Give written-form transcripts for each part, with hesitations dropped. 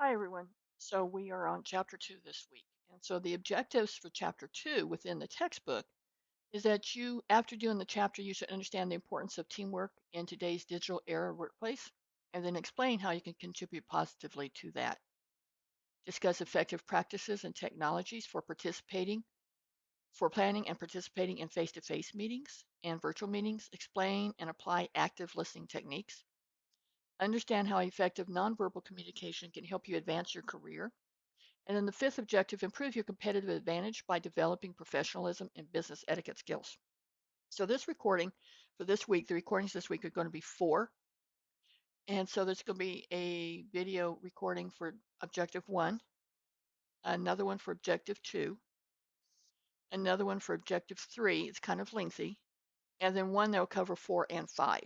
Hi, everyone. So we are on chapter 2 this week. And so the objectives for chapter 2 within the textbook is that you, after doing the chapter, you should understand the importance of teamwork in today's digital era workplace, and then explain how you can contribute positively to that. Discuss effective practices and technologies for planning and participating in face-to-face meetings and virtual meetings. Explain and apply active listening techniques. Understand how effective nonverbal communication can help you advance your career. And then the fifth objective, improve your competitive advantage by developing professionalism and business etiquette skills. So this recording for this week, the recordings this week are going to be 4. And so there's going to be a video recording for Objective 1, another one for Objective 2, another one for Objective 3. It's kind of lengthy. And then one that will cover 4 and 5.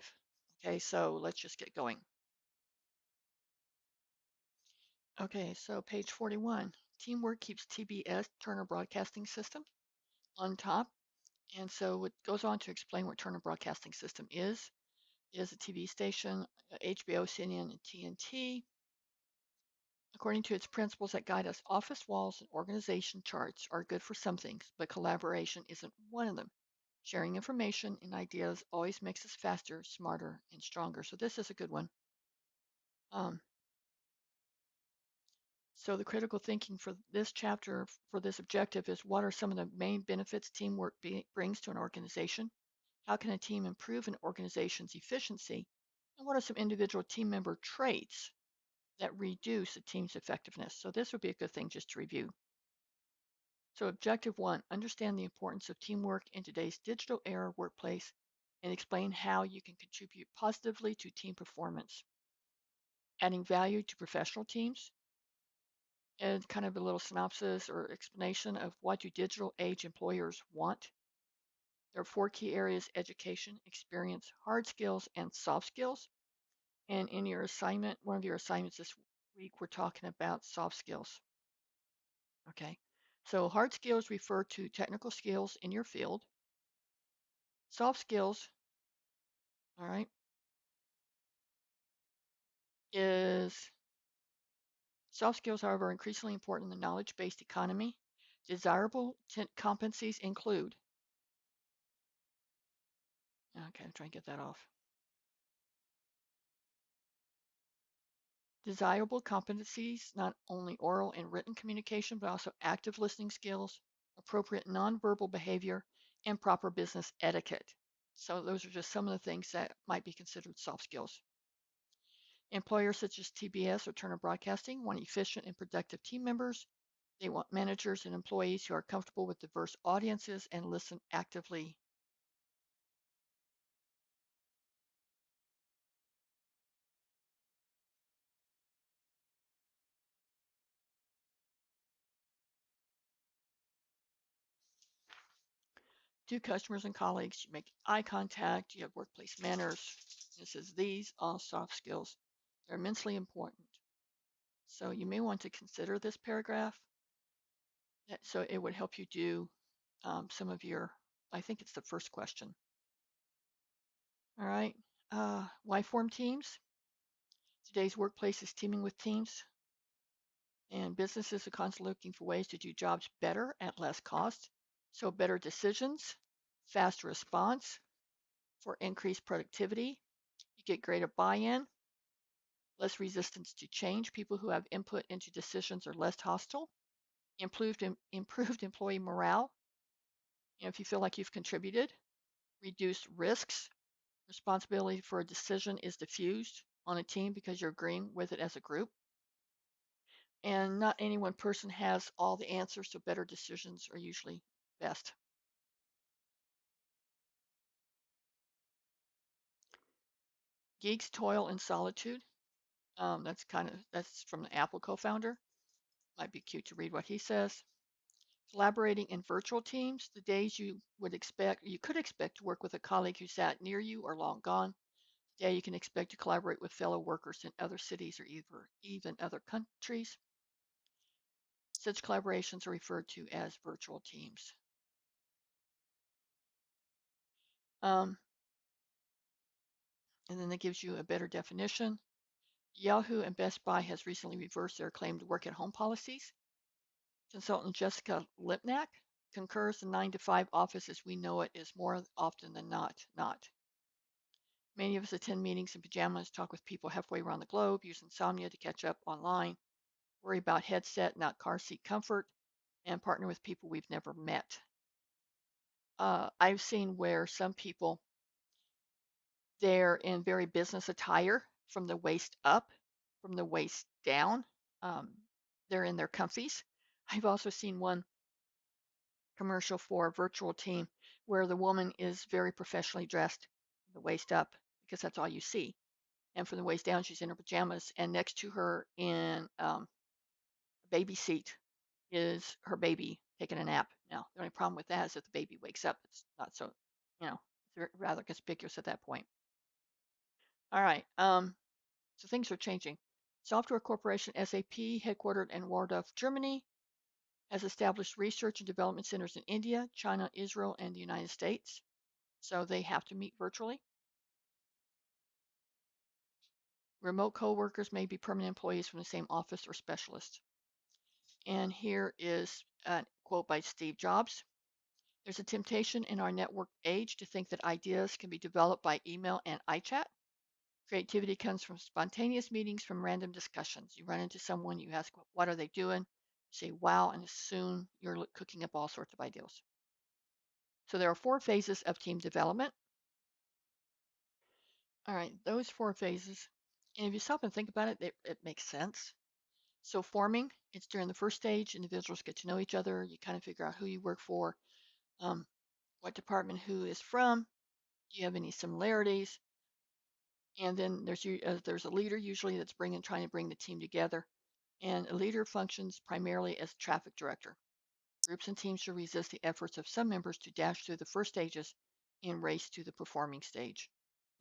Okay, so let's just get going. Okay, so page 41. Teamwork keeps TBS, Turner Broadcasting System, on top. And so it goes on to explain what Turner Broadcasting System is. It is a TV station, HBO, CNN, and TNT. According to its principles that guide us, office walls and organization charts are good for some things, but collaboration isn't one of them. Sharing information and ideas always makes us faster, smarter, and stronger. So this is a good one. Um, so the critical thinking for this chapter, for this objective, is what are some of the main benefits teamwork brings to an organization? How can a team improve an organization's efficiency? And what are some individual team member traits that reduce a team's effectiveness? So this would be a good thing just to review. So objective 1, understand the importance of teamwork in today's digital era workplace and explain how you can contribute positively to team performance. Adding value to professional teams, and kind of a little synopsis or explanation of what do digital age employers want. There are 4 key areas: education, experience, hard skills, and soft skills. And in your assignment, one of your assignments this week, we're talking about soft skills. Okay. So hard skills refer to technical skills in your field. Soft skills, all right, is soft skills, however, are increasingly important in the knowledge-based economy. Desirable competencies include, okay, I'm trying to get that off. Desirable competencies, not only oral and written communication, but also active listening skills, appropriate nonverbal behavior, and proper business etiquette. So those are just some of the things that might be considered soft skills. Employers such as TBS or Turner Broadcasting want efficient and productive team members. They want managers and employees who are comfortable with diverse audiences and listen actively. To customers and colleagues, you make eye contact, you have workplace manners. It says these all soft skills. They're immensely important. So you may want to consider this paragraph. So it would help you do some of your, I think it's the first question. All right. Why form teams? Today's workplace is teeming with teams, and businesses are constantly looking for ways to do jobs better at less cost. So better decisions, fast response for increased productivity. You get greater buy-in, less resistance to change. People who have input into decisions are less hostile. Improved employee morale. If you feel like you've contributed. Reduced risks. Responsibility for a decision is diffused on a team because you're agreeing with it as a group. And not any one person has all the answers, so better decisions are usually best. Geeks toil in solitude. That's from the Apple co-founder. Might be cute to read what he says. Collaborating in virtual teams, the days you could expect to work with a colleague who sat near you are long gone. Today you can expect to collaborate with fellow workers in other cities or even other countries. Such collaborations are referred to as virtual teams. And then that gives you a better definition. Yahoo and Best Buy has recently reversed their claimed work-at-home policies. Consultant Jessica Lipnack concurs the 9 to 5 office as we know it is more often than not. Many of us attend meetings in pajamas, talk with people halfway around the globe, use insomnia to catch up online, worry about headset, not car seat comfort, and partner with people we've never met. I've seen where some people, they're in very business attire from the waist up, from the waist down. Um, they're in their comfies. I've also seen one commercial for a virtual team where the woman is very professionally dressed, the waist up, because that's all you see. And from the waist down, she's in her pajamas, and next to her in a baby seat is her baby taking a nap. Now, the only problem with that is if the baby wakes up, it's not so, it's rather conspicuous at that point. All right, so things are changing. Software Corporation SAP, headquartered in Waldorf, Germany, has established research and development centers in India, China, Israel, and the United States. So they have to meet virtually. Remote co-workers may be permanent employees from the same office or specialist. And here is a quote by Steve Jobs. There's a temptation in our network age to think that ideas can be developed by email and iChat. Creativity comes from spontaneous meetings, from random discussions. You run into someone, you ask, what are they doing? You say, wow, and soon you're cooking up all sorts of ideas. So there are 4 phases of team development. All right, those 4 phases. And if you stop and think about it, it makes sense. So forming, it's during the first stage, individuals get to know each other. You kind of figure out who you work for, what department who is from. Do you have any similarities? And then there's a leader usually that's trying to bring the team together. And a leader functions primarily as traffic director. Groups and teams should resist the efforts of some members to dash through the first stages and race to the performing stage.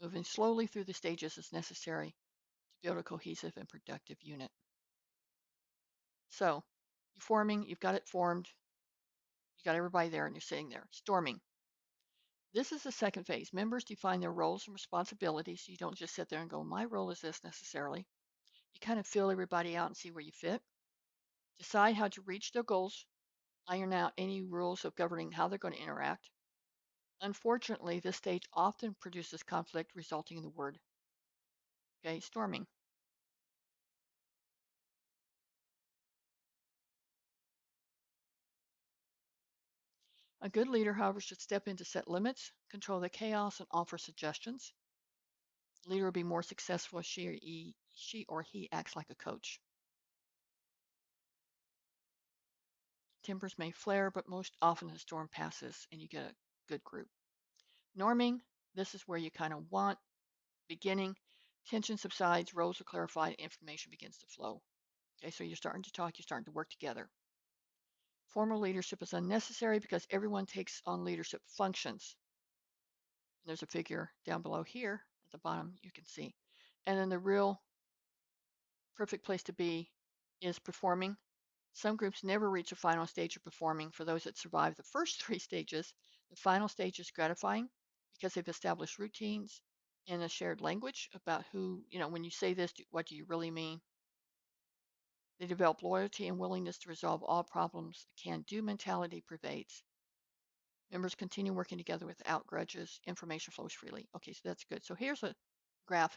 Moving slowly through the stages is necessary to build a cohesive and productive unit. So, you're forming, you've got it formed, you got everybody there, and you're sitting there. Storming. This is the second phase. Members define their roles and responsibilities. You don't just sit there and go, my role is this necessarily. You kind of fill everybody out and see where you fit. Decide how to reach their goals. Iron out any rules of governing how they're going to interact. Unfortunately, this stage often produces conflict, resulting in the word, okay, storming. A good leader, however, should step in to set limits, control the chaos, and offer suggestions. The leader will be more successful if she or he acts like a coach. Tempers may flare, but most often the storm passes and you get a good group. Norming, this is where you kind of want. Beginning, tension subsides, roles are clarified, information begins to flow. Okay, so you're starting to talk, you're starting to work together. Formal leadership is unnecessary because everyone takes on leadership functions. And there's a figure down below here at the bottom you can see. And then the real perfect place to be is performing. Some groups never reach a final stage of performing. For those that survive the first 3 stages, the final stage is gratifying because they've established routines and a shared language about who, when you say this, what do you really mean? They develop loyalty and willingness to resolve all problems. Can-do mentality pervades. Members continue working together without grudges. Information flows freely. Okay, so that's good. So here's a graph.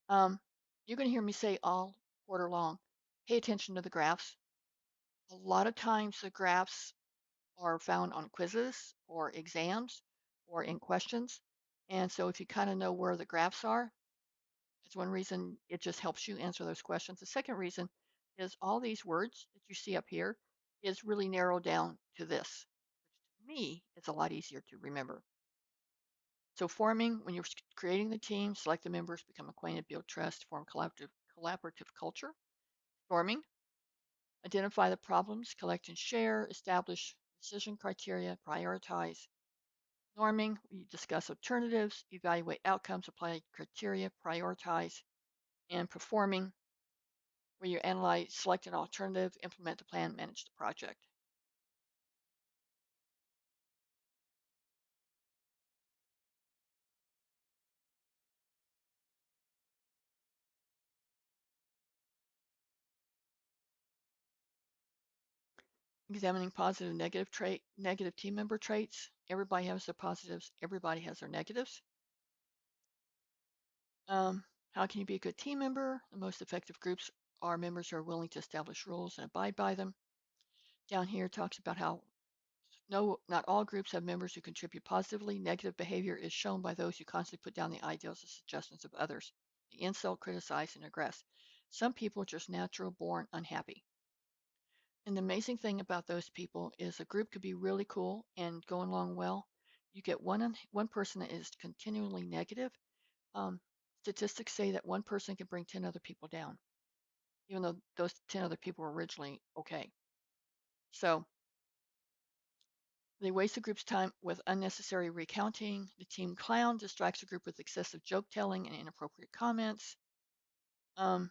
You're going to hear me say all quarter long, pay attention to the graphs. A lot of times the graphs are found on quizzes or exams or in questions. And so if you kind of know where the graphs are, it's one reason it just helps you answer those questions. The second reason is all these words that you see up here is really narrowed down to this, which to me is a lot easier to remember. So forming, when you're creating the team, select the members, become acquainted, build trust, form collaborative culture. Forming, identify the problems, collect and share, establish decision criteria, prioritize. Norming, we discuss alternatives, evaluate outcomes, apply criteria, prioritize. And performing, where you analyze, select an alternative, implement the plan, manage the project. Examining positive and negative team member traits. Everybody has their positives, everybody has their negatives. How can you be a good team member? The most effective groups are members who are willing to establish rules and abide by them. Down here talks about how not all groups have members who contribute positively. Negative behavior is shown by those who constantly put down the ideals and suggestions of others. They insult, criticize, and aggress. Some people are just natural born unhappy. And the amazing thing about those people is a group could be really cool and going along well. You get one person that is continually negative. Um, Statistics say that one person can bring 10 other people down, even though those 10 other people were originally okay. So they waste the group's time with unnecessary recounting. The team clown distracts the group with excessive joke telling and inappropriate comments. Um,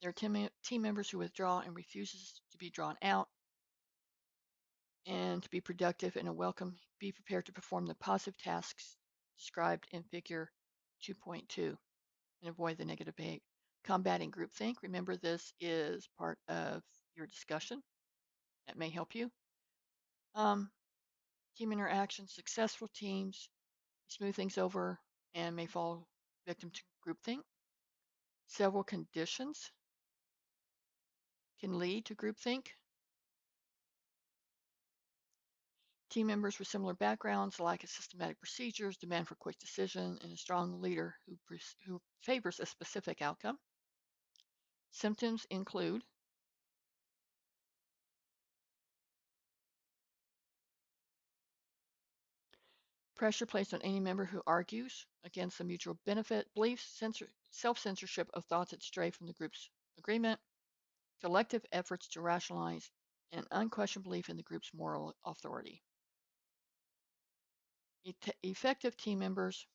there are team members who withdraw and refuses to be drawn out. And to be productive and a welcome, be prepared to perform the positive tasks described in figure 2.2 and avoid the negative behavior. Combating groupthink. Remember, this is part of your discussion. That may help you. Team interaction. Successful teams smooth things over and may fall victim to groupthink. Several conditions can lead to groupthink. Team members with similar backgrounds, lack of systematic procedures, demand for quick decision, and a strong leader who favors a specific outcome. Symptoms include pressure placed on any member who argues against the mutual benefit, beliefs, self-censorship of thoughts that stray from the group's agreement, collective efforts to rationalize, and unquestioned belief in the group's moral authority. Effective team members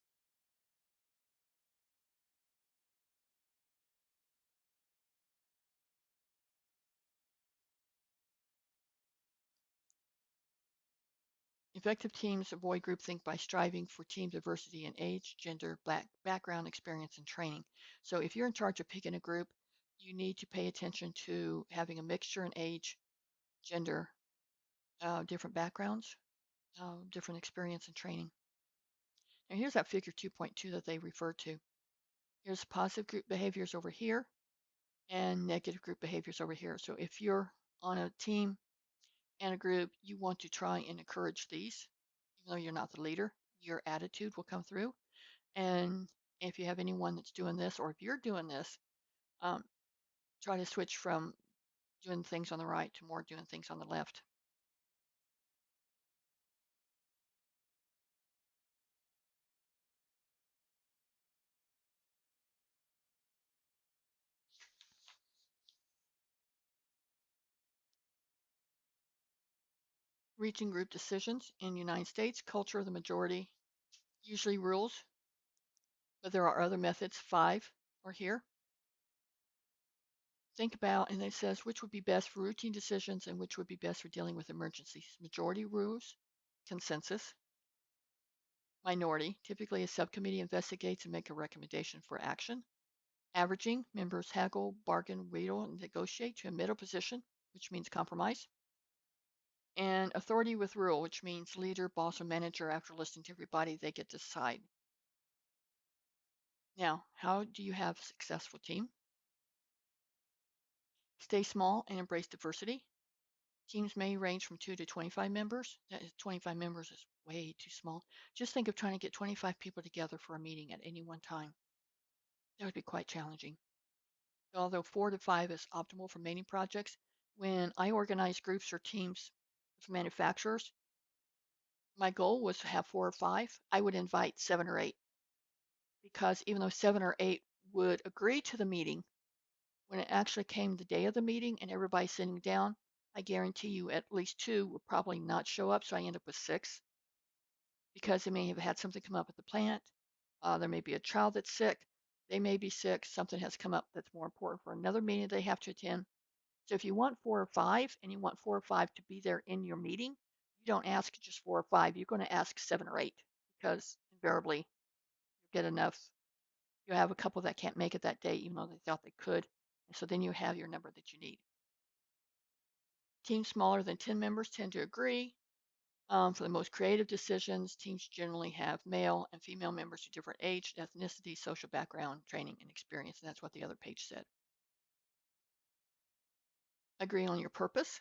Effective teams avoid groupthink by striving for team diversity in age, gender, background, experience, and training. So if you're in charge of picking a group, you need to pay attention to having a mixture in age, gender, different backgrounds, different experience and training. Now here's that figure 2.2 that they refer to. Here's positive group behaviors over here and negative group behaviors over here. So if you're on a team and a group, you want to try and encourage these, even though you're not the leader, your attitude will come through. And if you have anyone that's doing this, or if you're doing this, um, try to switch from doing things on the right to more doing things on the left. Reaching group decisions in the United States, culture of the majority usually rules, but there are other methods. 5 are here. Think about, and it says which would be best for routine decisions and which would be best for dealing with emergencies. Majority rules, consensus. Minority, typically a subcommittee investigates and make a recommendation for action. Averaging, members haggle, bargain, wheedle, and negotiate to a middle position, which means compromise. And authority with rule, which means leader, boss, or manager. After listening to everybody, they get to decide. Now, how do you have a successful team? Stay small and embrace diversity. Teams may range from 2 to 25 members. That is 25 members is way too small. Just think of trying to get 25 people together for a meeting at any one time. That would be quite challenging. Although 4 to 5 is optimal for many projects, when I organize groups or teams of manufacturers, my goal was to have 4 or 5. I would invite 7 or 8 because even though 7 or 8 would agree to the meeting, when it actually came the day of the meeting and everybody's sitting down, I guarantee you at least 2 would probably not show up. So I end up with 6 because they may have had something come up at the plant. There may be a child that's sick. They may be sick. Something has come up that's more important for another meeting they have to attend. So if you want 4 or 5 and you want 4 or 5 to be there in your meeting, you don't ask just 4 or 5. You're going to ask 7 or 8 because invariably you get enough. You have a couple that can't make it that day, even though they thought they could. And so then you have your number that you need. Teams smaller than 10 members tend to agree. For the most creative decisions, teams generally have male and female members of different age, ethnicity, social background, training, and experience. And that's what the other page said. Agree on your purpose.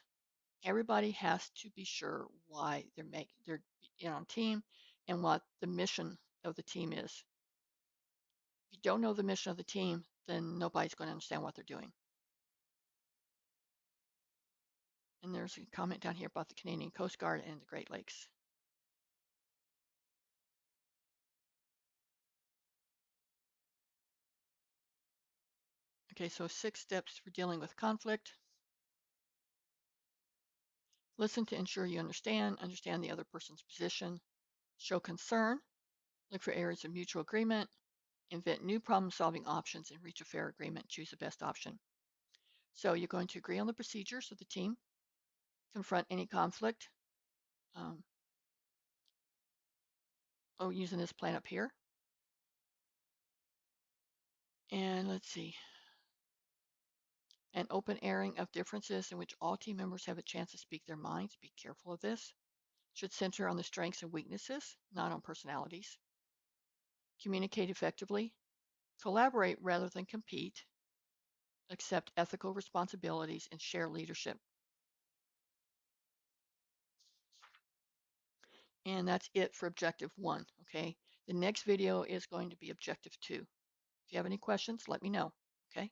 Everybody has to be sure why they're on team and what the mission of the team is. If you don't know the mission of the team, then nobody's going to understand what they're doing. And there's a comment down here about the Canadian Coast Guard and the Great Lakes. Okay, so 6 steps for dealing with conflict. Listen to ensure you understand the other person's position. Show concern. Look for areas of mutual agreement. Invent new problem-solving options and reach a fair agreement. Choose the best option. So you're going to agree on the procedures of the team. Confront any conflict. Using this plan up here. And let's see. An open airing of differences in which all team members have a chance to speak their minds. Be careful of this. Should center on the strengths and weaknesses, not on personalities. Communicate effectively. Collaborate rather than compete. Accept ethical responsibilities and share leadership. And that's it for Objective 1, okay? The next video is going to be Objective 2. If you have any questions, let me know, okay?